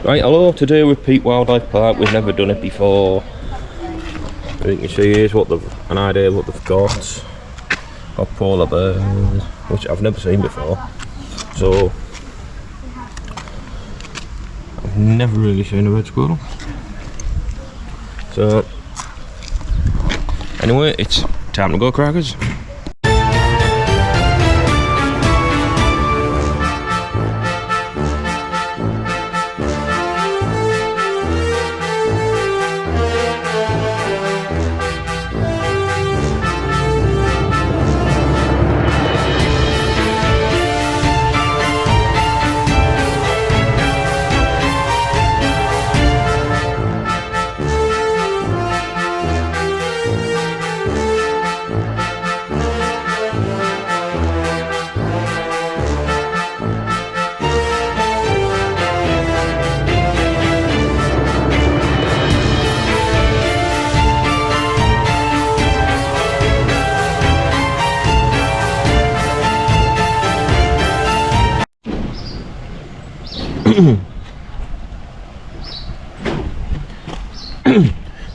Right, hello, today with Peak Wildlife Park. We've never done it before. I think you see here's what an idea of what they've got. Got polar bears, which I've never seen before. So I've never really seen a red squirrel. So anyway, it's time to go, crackers.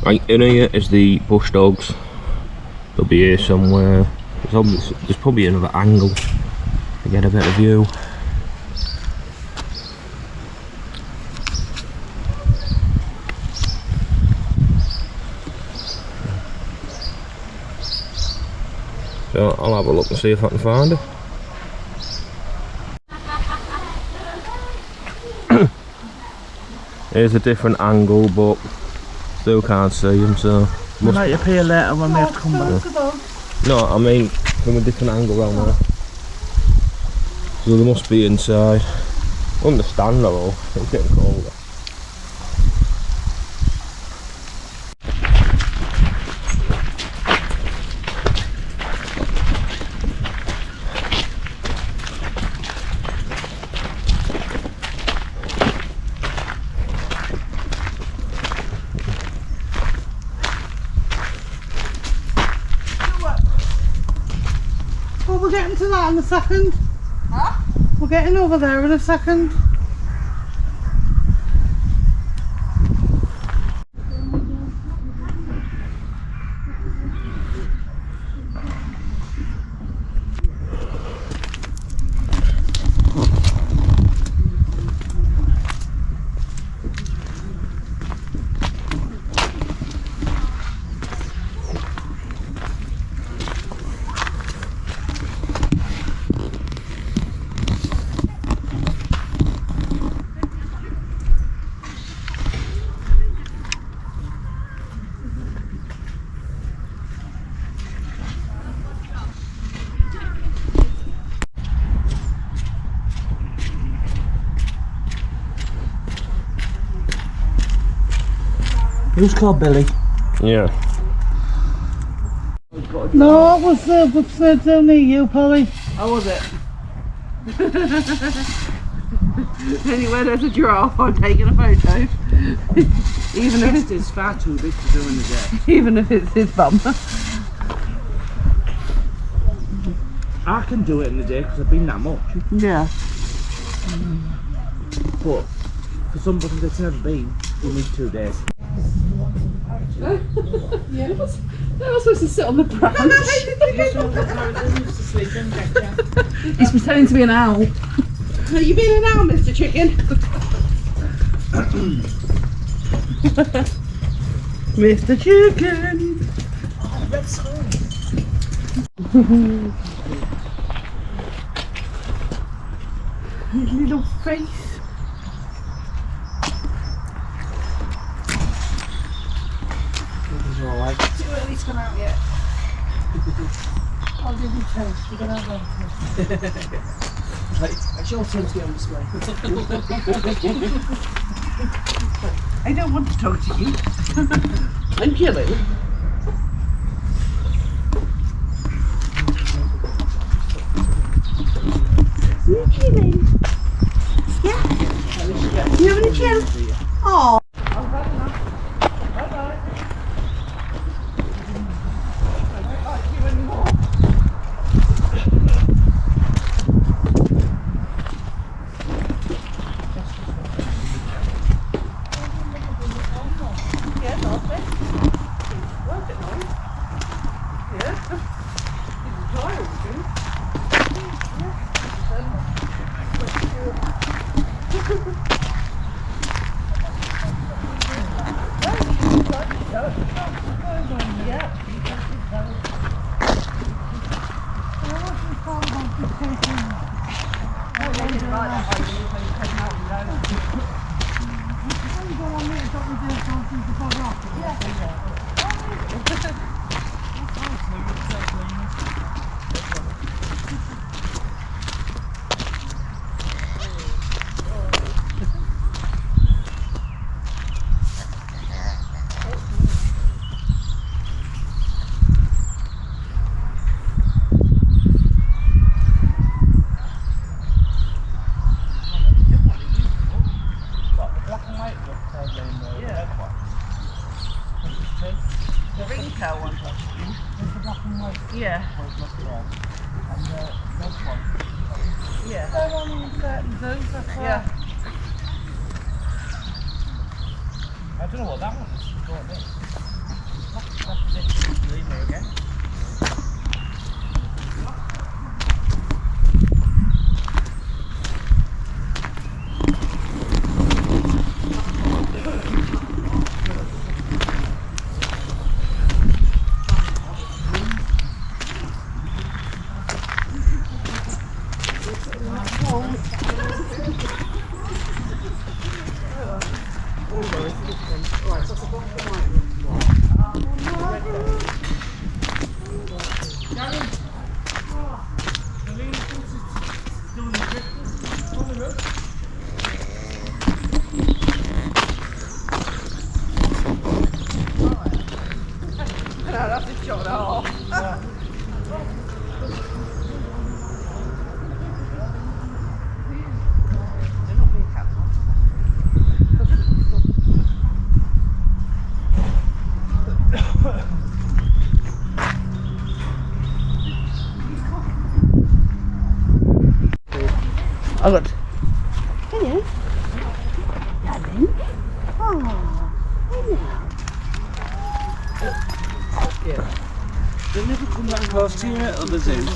Right, in here is the bush dogs. They'll be here somewhere. There's probably another angle to get a better view. So I'll have a look and see if I can find her. Here's a different angle, but still can't see him, so We might appear later when we have to come back. no, I mean from a different angle around there. So they must be inside. Understand though, it's getting colder. Well, we're getting to that in a second. Huh? We're getting over there in a second. Who's called Billy? Yeah. No, it was the what's down near you, Polly. How was it? Anyway, there's a giraffe. I'm taking a photo. Even if It is far too big to do in the day. even if it's his bum. I can do it in the day because I've been that much. Yeah. But for somebody that's never been, you need 2 days. Yeah, they're not supposed to sit on the branch. He's pretending to be an owl. Are you being an owl, Mr. Chicken? Mr. Chicken! His little face. Alright. Too early to come out yet. I'll give you toast. You're gonna have toast. Right, it's your turn to get on display. I don't want to talk to you. I'm killing. You chilling? Yeah? You having a chill? Oh. The ringtail one. Yeah. Yeah. They're on in certain zoos, that's right. Yeah. I don't know what that one is. Got this. That's the difference. Leave her again. I got. Hello. Darling. Oh, hello. They never come that close to you at other zoos.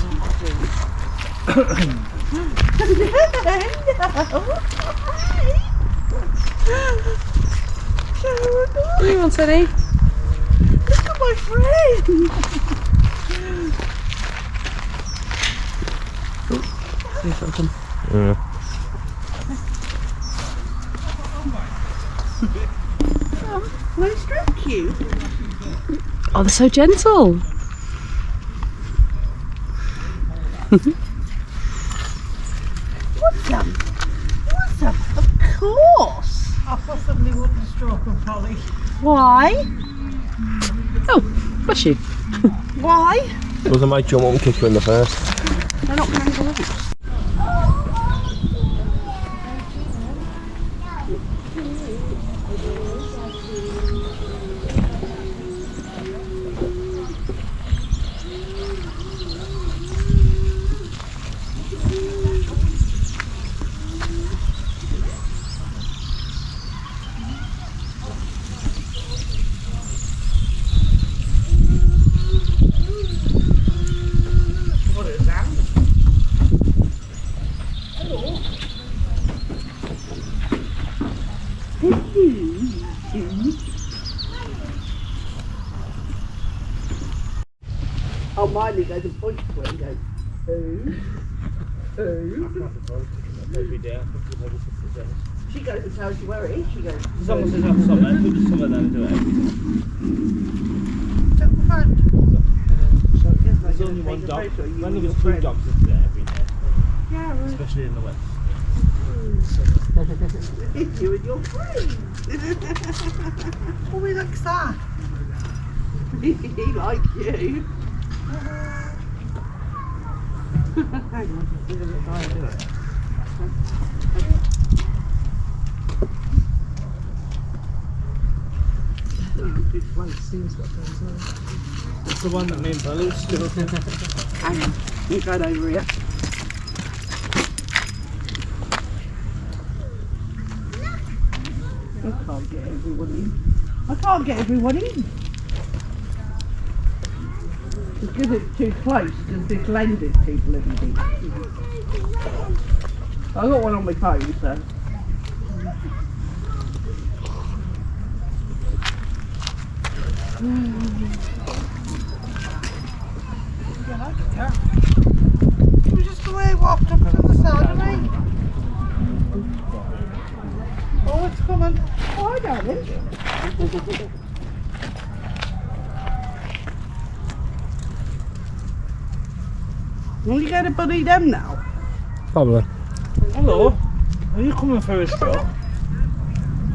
What do you want, Sonny? Look at my friend. Yeah. They stroke you. Oh, they're so gentle. What's up? What's up? Of course. I possibly wouldn't stroke them, Polly. Why? Oh, bless you. Why? Wasn't my jump up and kick her in the first. They're not kangaroos. Oh, Miley goes and points to it and goes, who? Every day, I think it's every 50 days. She goes and tells you where it is. She goes, As long as there's not summer, if it's summer then I do it every day. Took the front. There's only one dog. When there was 2 dogs in there every day, Yeah, well, especially in the winter. it's you and your friend. who likes that? He like you. Hang on, I'm going to try and do it. It's the one that me and Billy stood up in. Hang on, you're going over here. I can't get everyone in. I can't get everyone in. Because it's too close, because this lenses people everything. I got one on my phone, so. It was just the way it walked up to the side of me. Oh, it's coming. Oh, I got it. Will you get to buddy them now? Probably. Hello. Are you coming for a stroll?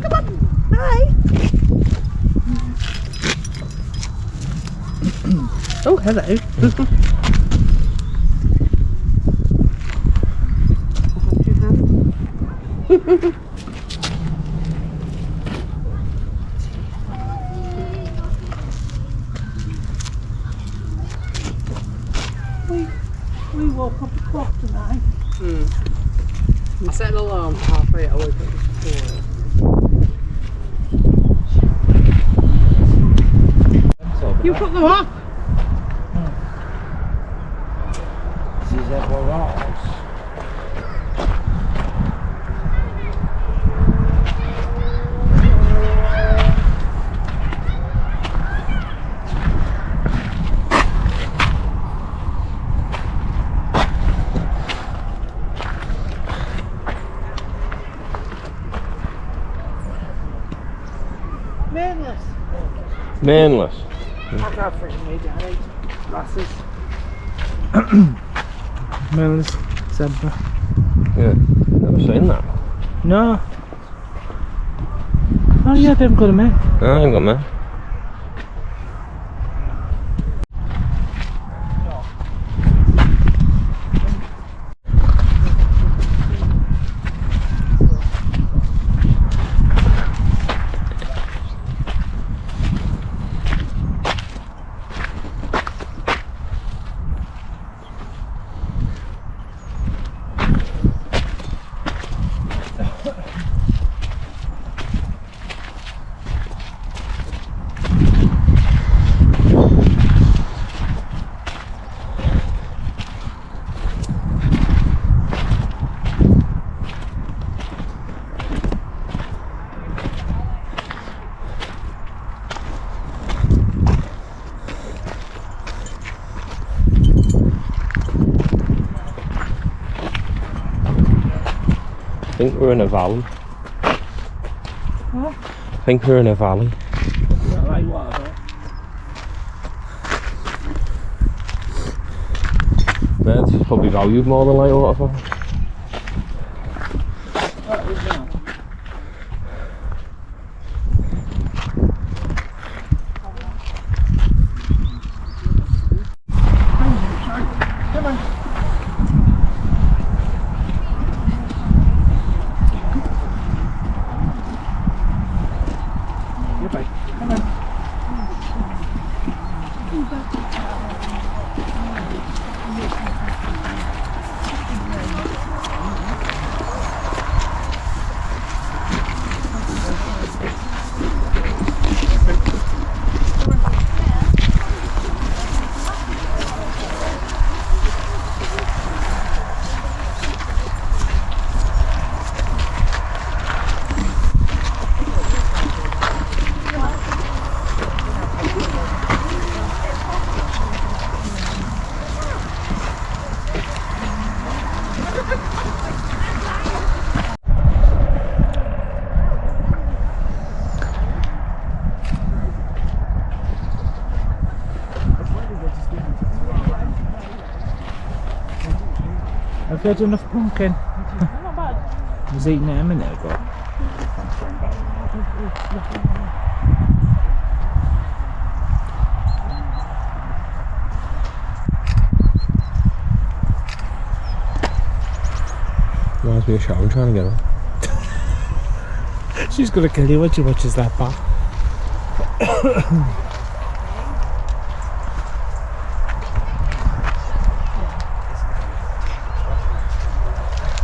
Come on. Hi. Oh, hello. We woke up at 12 tonight. I set an alarm for 8:30. I woke up before. You put them up. This is Everard's. Mainless. Mainless. I'll go for it, mate. I need glasses. Mills, zebra. Yeah. Never seen that. No. Oh yeah, they've got a mate. I ain't got man. I think we're in a valley. What? I think we're in a valley. Like water. That's probably valued more than light waterfall. What is that? Have you had enough pumpkin? I was eating it a minute ago. Reminds me of Sharon trying to get her. She's gonna kill you when she watches that back.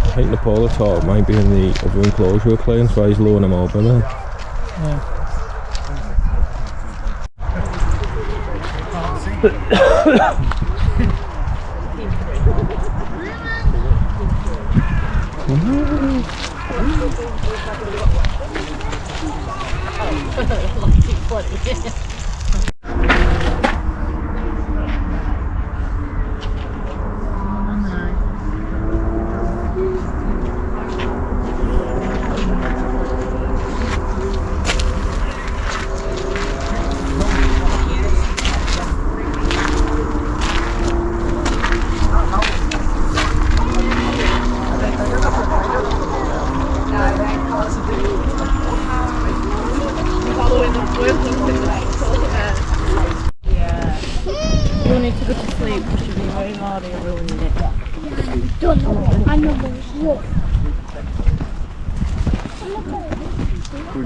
I think the polar top might be in the other enclosure of Clay, so he's lowering them over there.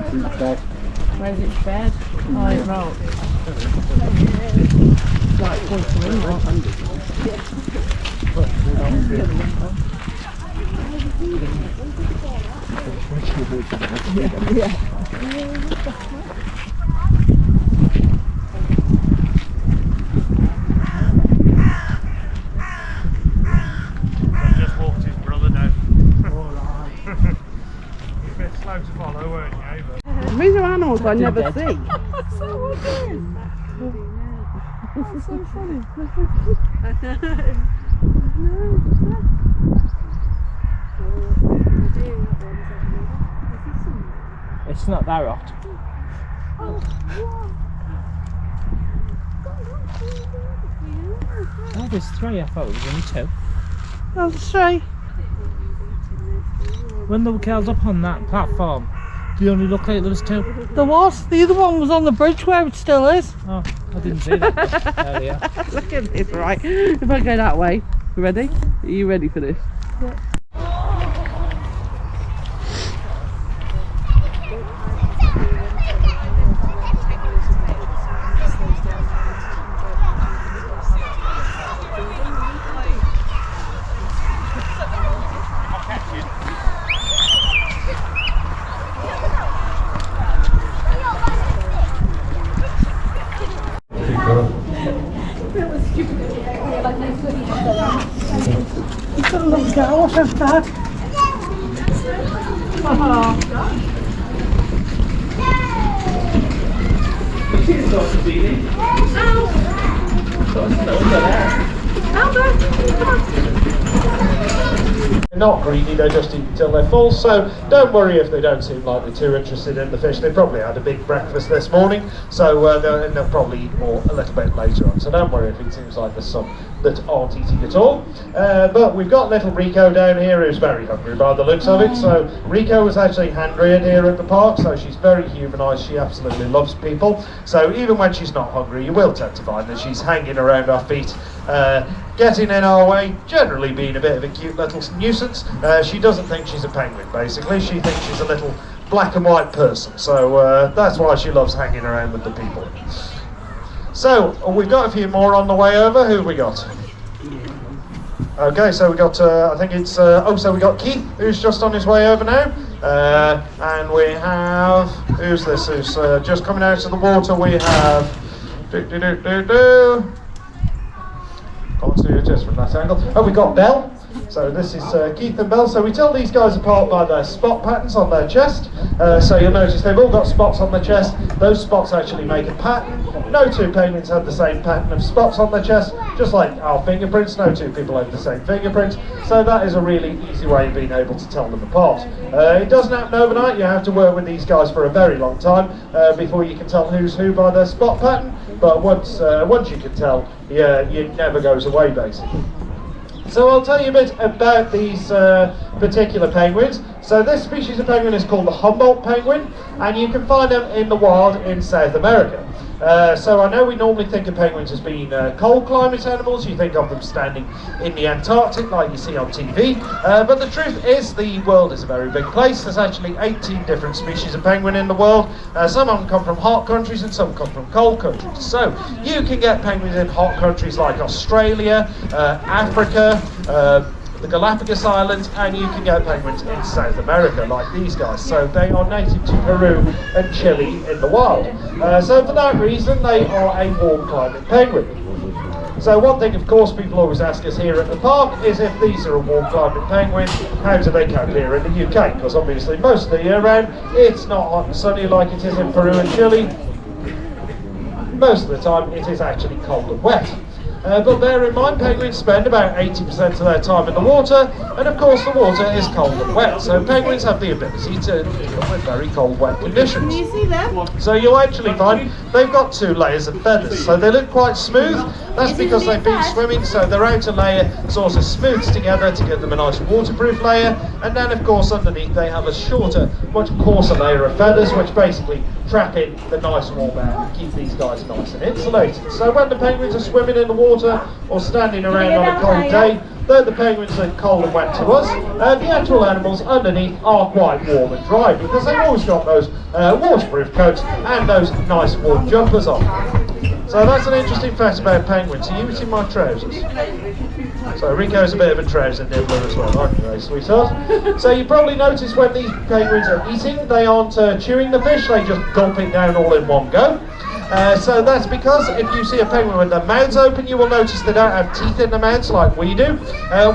It's bed. Where's its bed? Oh, it rolled. It's like pointing in, I've just walked his brother down. You're a bit slow to follow, weren't you? But These are animals I never see. That's so funny. It's not that hot. Oh, there's 3. I thought it was only 2. That's a stray. When the girls up on that platform, do you only look like there was 2? There was. The other one was on the bridge where it still is. Oh, I didn't see that earlier. Look at this, right? If I go that way, you ready? Are you ready for this? You've got a little girl off of that. They're not greedy, they just eat until they're full, so don't worry if they don't seem like they're too interested in the fish. They probably had a big breakfast this morning, so they'll probably eat more a little bit later on, so don't worry if it seems like there's some that aren't eating at all. But we've got little Rico down here who's very hungry by the looks of it. So Rico was actually hand-reared here at the park, so she's very humanised. She absolutely loves people. So even when she's not hungry, you will tend to find that she's hanging around our feet, getting in our way, generally being a bit of a cute little nuisance. She doesn't think she's a penguin, basically. She thinks she's a little black and white person. So that's why she loves hanging around with the people. So, we've got a few more on the way over. Who have we got? Okay, so we got, I think it's, so we got Keith, who's just on his way over now. And we have, who's this, who's just coming out of the water. We have, can't see it just from that angle. Oh, we got Belle. So this is Keith and Belle. So we tell these guys apart by their spot patterns on their chest. So you'll notice they've all got spots on their chest. Those spots actually make a pattern. No two penguins have the same pattern of spots on their chest, just like our fingerprints. No two people have the same fingerprints. So that is a really easy way of being able to tell them apart. It doesn't happen overnight. You have to work with these guys for a very long time before you can tell who's who by their spot pattern. But once you can tell, yeah, it never goes away basically. So I'll tell you a bit about these particular penguins. So this species of penguin is called the Humboldt penguin, and you can find them in the wild in South America. So I know we normally think of penguins as being cold climate animals. You think of them standing in the Antarctic like you see on TV. But the truth is the world is a very big place. There's actually 18 different species of penguin in the world. Some of them come from hot countries and some come from cold countries. So you can get penguins in hot countries like Australia, Africa, the Galapagos Islands, and you can get penguins in South America like these guys. So they are native to Peru and Chile in the wild. So for that reason they are a warm climate penguin. So one thing of course people always ask us here at the park is if these are a warm climate penguin, how do they cope here in the UK? Because obviously most of the year round it's not hot and sunny like it is in Peru and Chile. Most of the time it is actually cold and wet. But bear in mind, penguins spend about 80% of their time in the water, and of course the water is cold and wet, so penguins have the ability to deal with very cold, wet conditions. Can you see them? So you'll actually find they've got 2 layers of feathers, so they look quite smooth. That's because they've been swimming, so their outer layer sort of smooths together to give them a nice waterproof layer, and then of course underneath they have a shorter, much coarser layer of feathers, which basically trap in the nice warm air and keep these guys nice and insulated. So when the penguins are swimming in the water or standing around on a cold day, though the penguins are cold and wet to us, the actual animals underneath are quite warm and dry because they've always got those waterproof coats and those nice warm jumpers on. So that's an interesting fact about penguins. Are you eating my trousers? So Rico's a bit of a trouser nibbler as well, aren't you, sweetheart? So you probably notice when these penguins are eating, they aren't chewing the fish, they just gulp it down all in one go. So that's because if you see a penguin with their mouths open, you will notice they don't have teeth in their mouths like we do.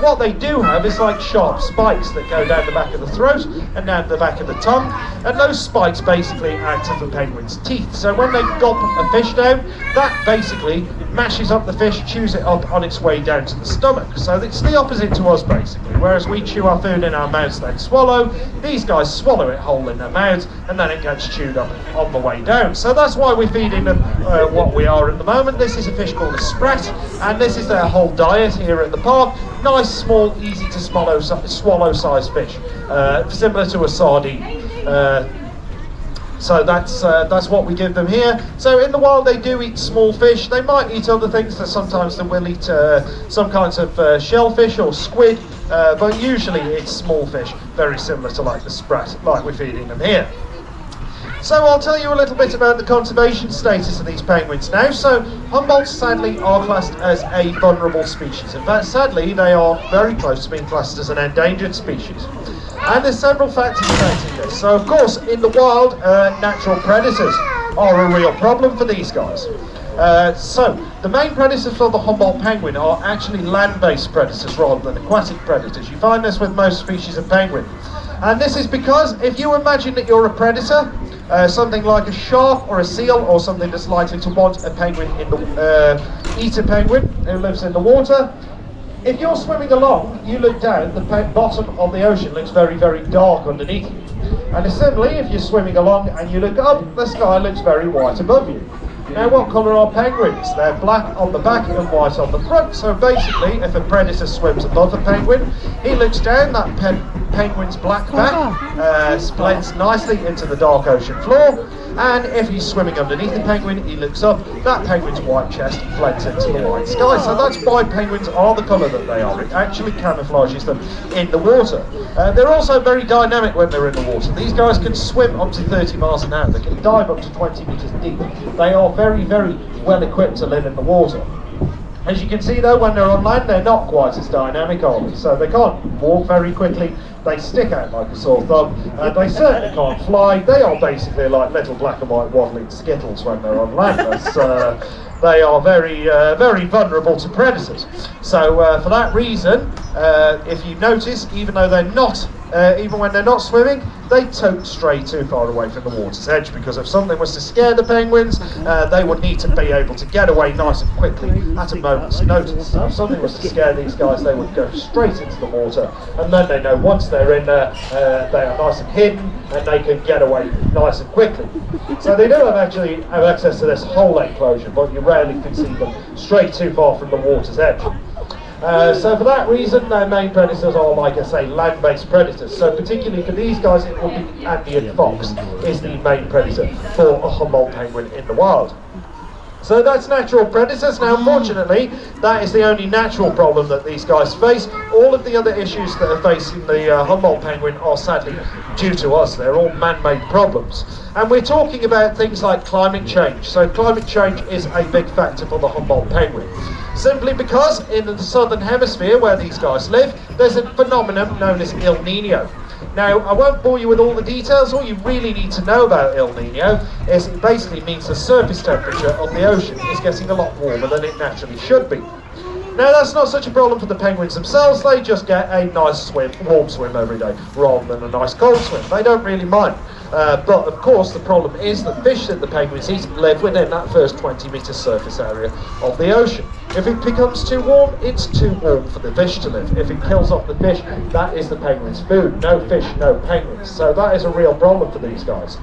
What they do have is like sharp spikes that go down the back of the throat and down the back of the tongue, and those spikes basically act as the penguin's teeth. So when they gulp a fish down, that basically mashes up the fish, chews it up on its way down to the stomach. So it's the opposite to us basically. Whereas we chew our food in our mouths then swallow, these guys swallow it whole in their mouths and then it gets chewed up on the way down. So that's why we're feeding them what we are at the moment. This is a fish called a sprat, and this is their whole diet here at the park. Nice, small, easy to swallow size fish, similar to a sardine. So that's what we give them here. So in the wild they do eat small fish. They might eat other things. So sometimes they will eat some kinds of shellfish or squid, but usually it's small fish, very similar to like the sprat, like we're feeding them here. So I'll tell you a little bit about the conservation status of these penguins now. So Humboldts sadly are classed as a vulnerable species. In fact, sadly, they are very close to being classed as an endangered species. And there's several factors affecting this. So of course, in the wild, natural predators are a real problem for these guys. So the main predators for the Humboldt penguin are actually land-based predators rather than aquatic predators. You find this with most species of penguin. And this is because if you imagine that you're a predator, something like a shark or a seal or something that's likely to want a penguin in the eat a penguin who lives in the water. If you're swimming along, you look down, the bottom of the ocean looks very, very dark underneath you. And similarly, if you're swimming along and you look up, the sky looks very white above you. Now, what colour are penguins? They're black on the back and white on the front. So basically, if a predator swims above a penguin, he looks down, that penguin's black back blends nicely into the dark ocean floor. And if he's swimming underneath the penguin, he looks up, that penguin's white chest blends into the white sky. So that's why penguins are the colour that they are. It actually camouflages them in the water. They're also very dynamic when they're in the water. These guys can swim up to 30 miles an hour. They can dive up to 20 metres deep. They are very, very well equipped to live in the water. As you can see though, when they're on land, they're not quite as dynamic, are they? So they can't walk very quickly, they stick out like a sore thumb, and they certainly can't fly. They are basically like little black and white waddling skittles when they're on land. They are very, very vulnerable to predators. So for that reason, if you notice, even though they're not, even when they're not swimming, they don't stray too far away from the water's edge, because if something was to scare the penguins, they would need to be able to get away nice and quickly at a moment's notice. So if something was to scare these guys, they would go straight into the water, and then they know once they're in there, they are nice and hidden, and they can get away nice and quickly. So they do actually have access to this whole enclosure, but you rarely can see them stray too far from the water's edge. So for that reason, their main predators are, like I say, land-based predators. So particularly for these guys, it will be Andean fox is the main predator for a Humboldt penguin in the wild. So that's natural predators. Now, unfortunately, that is the only natural problem that these guys face. All of the other issues that are facing the Humboldt penguin are sadly due to us. They're all man-made problems. And we're talking about things like climate change. So climate change is a big factor for the Humboldt penguin. Simply because in the southern hemisphere where these guys live, there's a phenomenon known as El Nino. Now, I won't bore you with all the details. All you really need to know about El Nino is it basically means the surface temperature of the ocean is getting a lot warmer than it naturally should be. Now, that's not such a problem for the penguins themselves. They just get a nice swim, warm swim every day, rather than a nice cold swim. They don't really mind. But of course, the problem is that fish that the penguins eat live within that first 20-metre surface area of the ocean. If it becomes too warm, it's too warm for the fish to live. If it kills off the fish, that is the penguin's food. No fish, no penguins. So that is a real problem for these guys.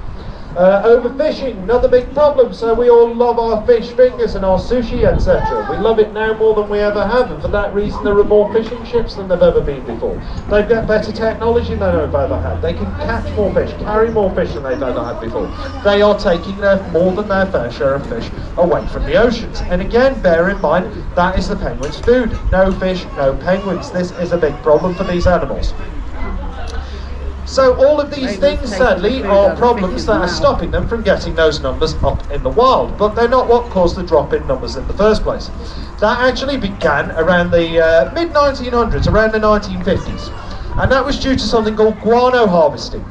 Overfishing, another big problem. So we all love our fish fingers and our sushi, etc. We love it now more than we ever have, and for that reason there are more fishing ships than they've ever been before. They've got better technology than they've ever had. They can catch more fish, carry more fish than they've ever had before. They are taking more than their fair share of fish away from the oceans. And again, bear in mind, that is the penguins' food. No fish, no penguins. This is a big problem for these animals. So all of these things, sadly, are problems that are stopping them from getting those numbers up in the wild. But they're not what caused the drop in numbers in the first place. That actually began around the mid-1900s, around the 1950s. And that was due to something called guano harvesting.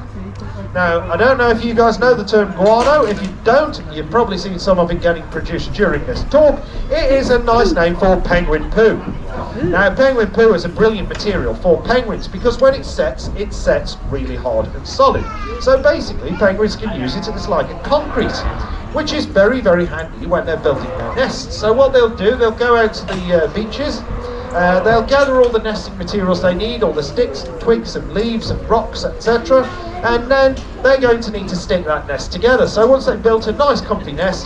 Now, I don't know if you guys know the term guano. If you don't, you've probably seen some of it getting produced during this talk. It is a nice name for penguin poo. Now, penguin poo is a brilliant material for penguins because when it sets really hard and solid. So basically, penguins can use it as like a concrete, which is very, very handy when they're building their nests. So what they'll do, they'll go out to the beaches. They'll gather all the nesting materials they need, all the sticks and twigs and leaves and rocks, etc. And then they're going to need to stick that nest together. So once they've built a nice comfy nest,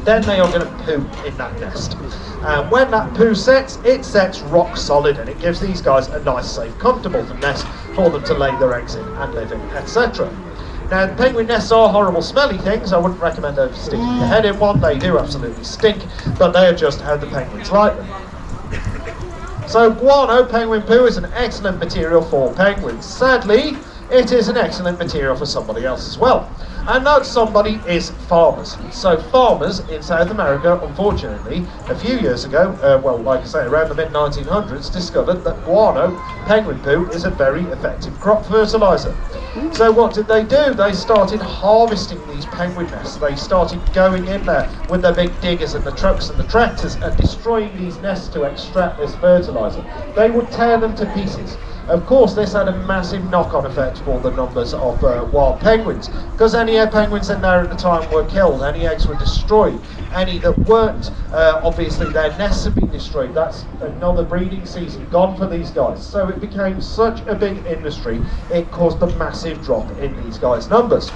then they are going to poo in that nest. And when that poo sets, it sets rock solid and it gives these guys a nice, safe, comfortable nest for them to lay their eggs in and live in, etc. Now, the penguin nests are horrible, smelly things. I wouldn't recommend over sticking your head in one. They do absolutely stink, but they are just how the penguins like them. So guano, penguin poo, is an excellent material for penguins. Sadly, it is an excellent material for somebody else as well. And that somebody is farmers. So farmers in South America, unfortunately, a few years ago, well, like I say, around the mid-1900s, discovered that guano, penguin poo, is a very effective crop fertiliser. So what did they do? They started harvesting these penguin nests. They started going in there with their big diggers and the trucks and the tractors and destroying these nests to extract this fertiliser. They would tear them to pieces. Of course, this had a massive knock-on effect for the numbers of wild penguins, because any penguins in there at the time were killed, any eggs were destroyed, any that weren't, obviously their nests have been destroyed. That's another breeding season gone for these guys. So it became such a big industry, it caused a massive drop in these guys' numbers.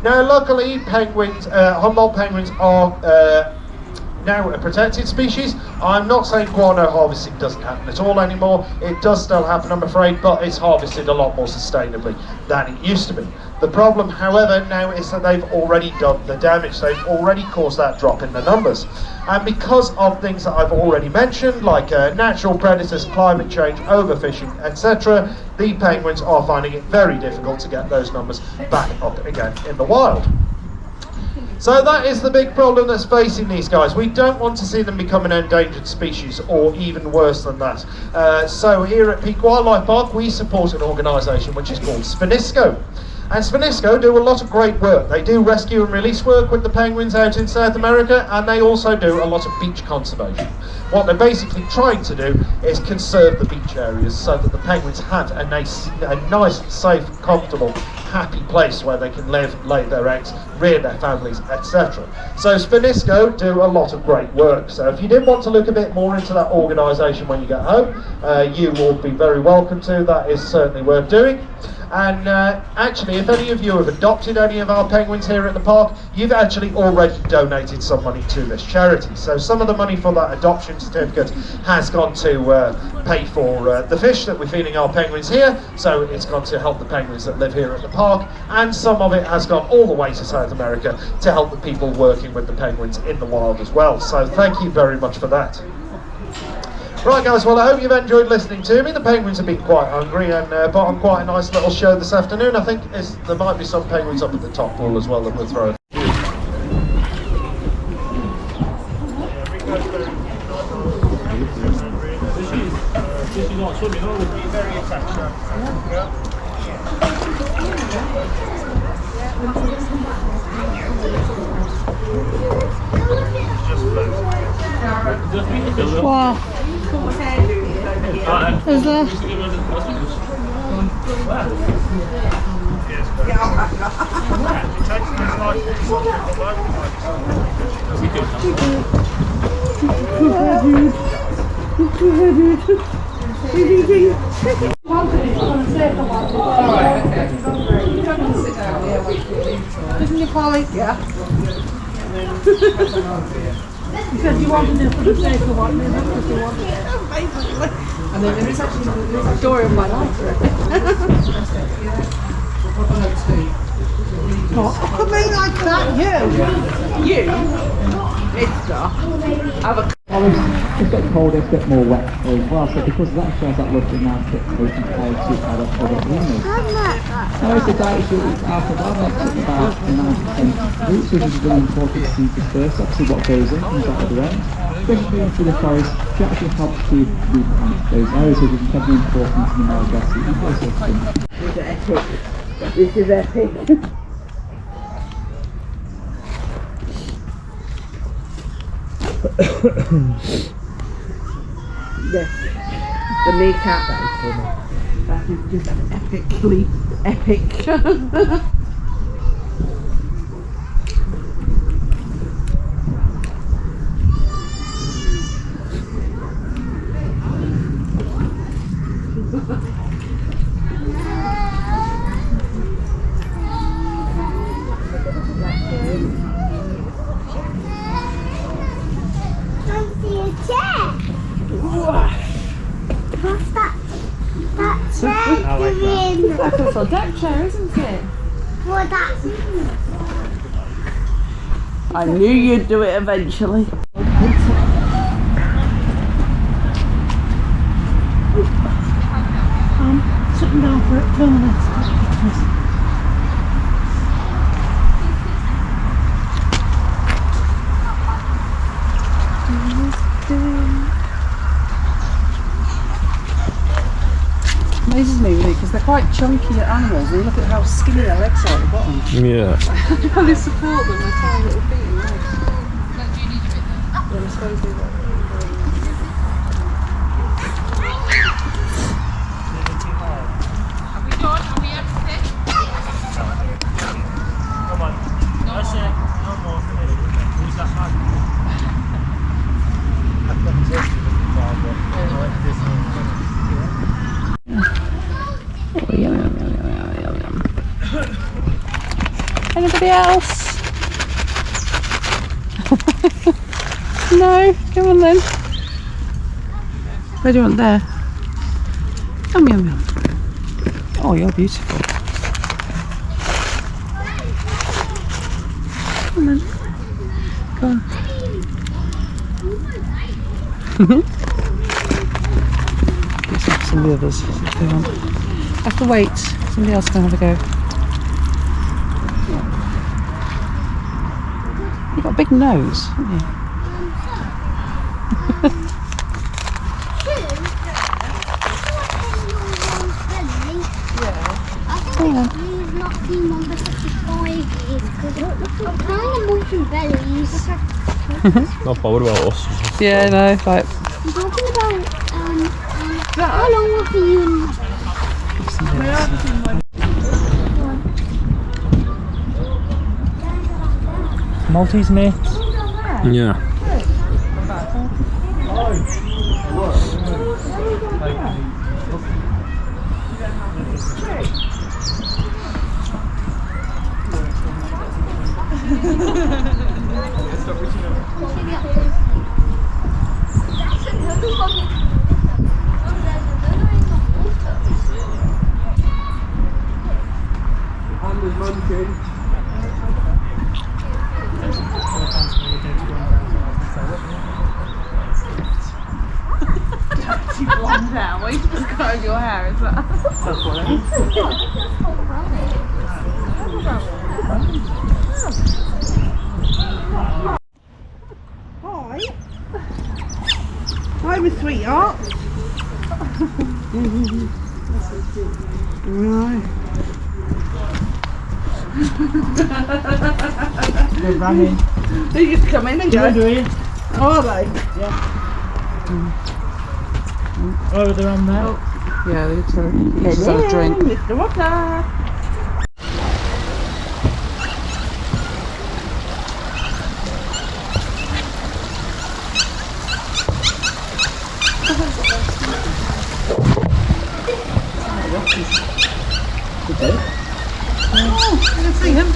Now, luckily, penguins, Humboldt penguins are now a protected species. I'm not saying guano harvesting doesn't happen at all anymore. It does still happen, I'm afraid, but it's harvested a lot more sustainably than it used to be. The problem, however, now is that they've already done the damage. They've already caused that drop in the numbers. And because of things that I've already mentioned, like natural predators, climate change, overfishing, etc., the penguins are finding it very difficult to get those numbers back up again in the wild. So that is the big problem that's facing these guys. We don't want to see them become an endangered species, or even worse than that. So here at Peak Wildlife Park, we support an organisation which is called SPNISCO. And SPNISCO do a lot of great work. They do rescue and release work with the penguins out in South America, and they also do a lot of beach conservation. What they're basically trying to do is conserve the beach areas so that the penguins have a nice, safe, comfortable, happy place where they can live, lay their eggs, rear their families, etc. So SPNISCO do a lot of great work. So if you did want to look a bit more into that organisation when you get home, you will be very welcome to. That is certainly worth doing. And actually, if any of you have adopted any of our penguins here at the park, you've actually already donated some money to this charity. So some of the money for that adoption certificate has gone to pay for the fish that we're feeding our penguins here. So it's gone to help the penguins that live here at the park. And some of it has gone all the way to South America to help the people working with the penguins in the wild as well. So thank you very much for that. Right guys, well I hope you've enjoyed listening to me. The penguins have been quite hungry and put on quite a nice little show this afternoon. I think there might be some penguins up at the top pool as well that we'll throw. This is not swimming, all would be very attached. Wow. Is there? Doesn't you, Polly? Yeah. You said you wanted it for the sake of what? Because you wanted it. Basically. And then there is actually a story of my life. What? I mean like that, you. You, Mister, have a It's got colder, it's a bit more wet as well, so because of that shows that lovely nice bit we can play to other humans. So it's a diet sheet, it's alcohol, makes it about 9% roots, which is really important to see first, obviously what goes in comes out of the end. Especially through the forest, it actually helps to replant those areas, which is incredibly important in the Malagasy ecosystem. This is epic. Yes, the kneecap. That is just epically epic. What's that chair doing? That's a deck chair, isn't it? What that? I knew you'd do it eventually. Sitting down for it, 2 minutes. Amazes me really because they're quite chunky animals and look at how skinny their legs are at the bottom. Yeah. How they support them with tiny little feet and legs. Well, I suppose they will. Come on. That's it. No more finished. Who's that man? Anybody else? No? Come on then. Where do you want there? Yum yum yum. Oh, you're beautiful. Come on. Go on. Let's have some of the others if they want. Have to wait. Somebody else can have a go. You've got a big nose, haven't you? We've not seen one for 55 years because I'm kind of munching bellies. Not bothered about us. Yeah, no, like I'm talking about how long was you in Maltese mate. Yeah. blonde hair. Why you describe your hair as that? Hi. Hi, my sweetheart. Right. They're running. They just come in and go. Do you? Oh, are they? Oh, they're on there. Yeah, they just have a drink. Mr. Walker. Oh, I can see him.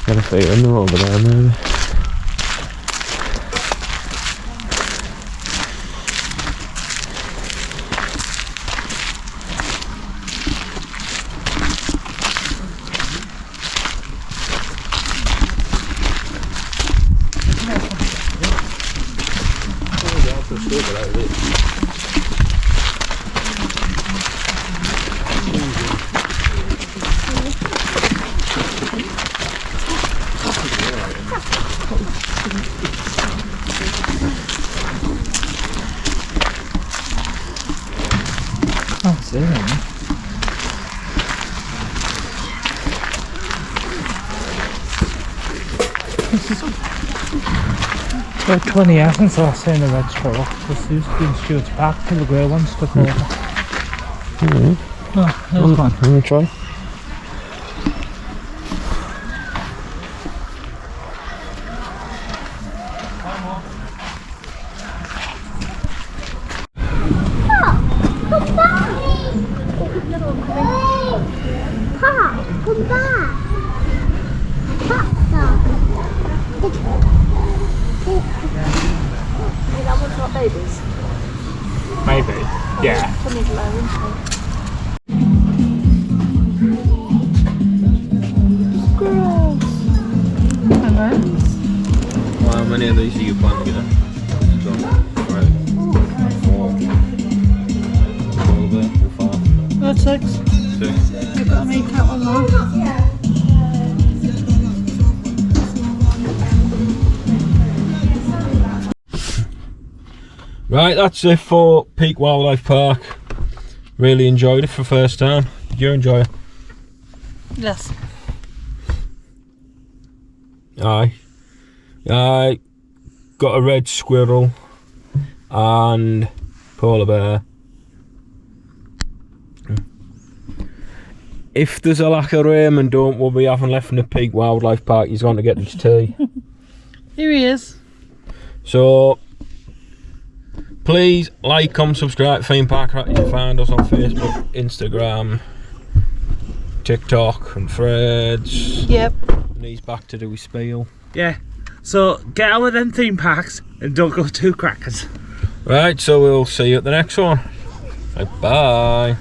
Got a feeling they're over there maybe. Can't see them. About 20 years since I last seen a red squirrel. This used to be in Stuart's Park till the grey ones took over. Oh, there's one. Let me try. Come back. Papa. That one's not babies. Maybe. Yeah. Something's low, isn't it? Squirrels. Hello. Well, how many of these are you planning to get? That's 6. 6. You've got to make that one more. Right, that's it for Peak Wildlife Park. Really enjoyed it for the first time. Did you enjoy it? Yes. Aye. I got a red squirrel and polar bear. If there's a lack of rain, don't worry, I haven't left in the Peak Wildlife Park. He's going to get his tea. Here he is. So please like, comment, subscribe. Theme Park Rat. You can find us on Facebook, Instagram, TikTok and Threads. Yep. And he's back to do his spiel. Yeah. So get out of them theme parks and don't go too crackers. Right, so we'll see you at the next one. Bye.